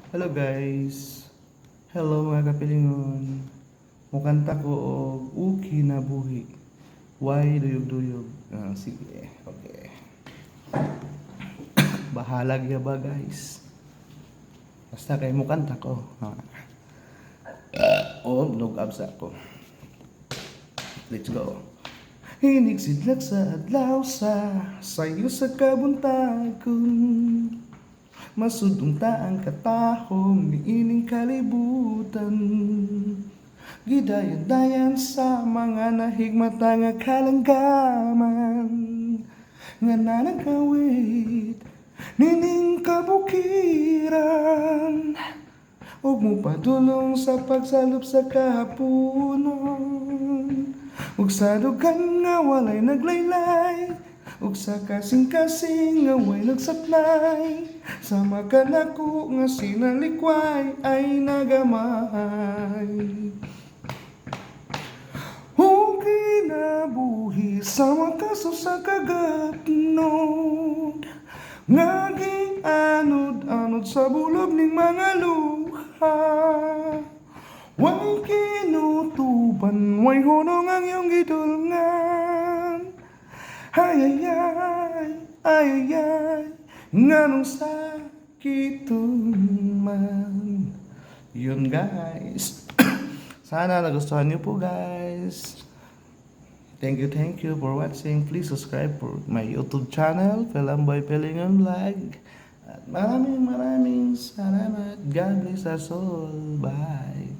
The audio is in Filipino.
Hello guys. Hello mga kapilingon. Mukanta ko og Uki na buhi. Why duyog-duyog? Sige. Okay. Bahalag ya ba guys? Basta kay mukanta ko. Log absa ko. Let's go. Hinig sidlak sa adlaw sayo sa kabuntagon. Masudong taang katahom niining kalibutan. Gidayan-dayan sa mga nahigmata nga kalanggaman. Nga nanagawit nining kabukiran. Ug mo padulong sa pagsalop sa kahapunon. Ug sa dugang nga walay naglaylay. Ug sa kasing-kasing nga way nagsaplay. Sama ka nako nga sinalikway ay nagamay. Ug kinabuhi sa makaso sa kagatnod. Nga gianod-anod sa bulog ning mga luha. Way kinutuban, way hunong ang iyong gidulngan. Ay, nganong sakit man. Yun guys. Sana nagustuhan niyo po guys. Thank you for watching. Please subscribe for my YouTube channel, Pelamboy Pelingon Vlog. At maraming salamat. God bless us all. Bye.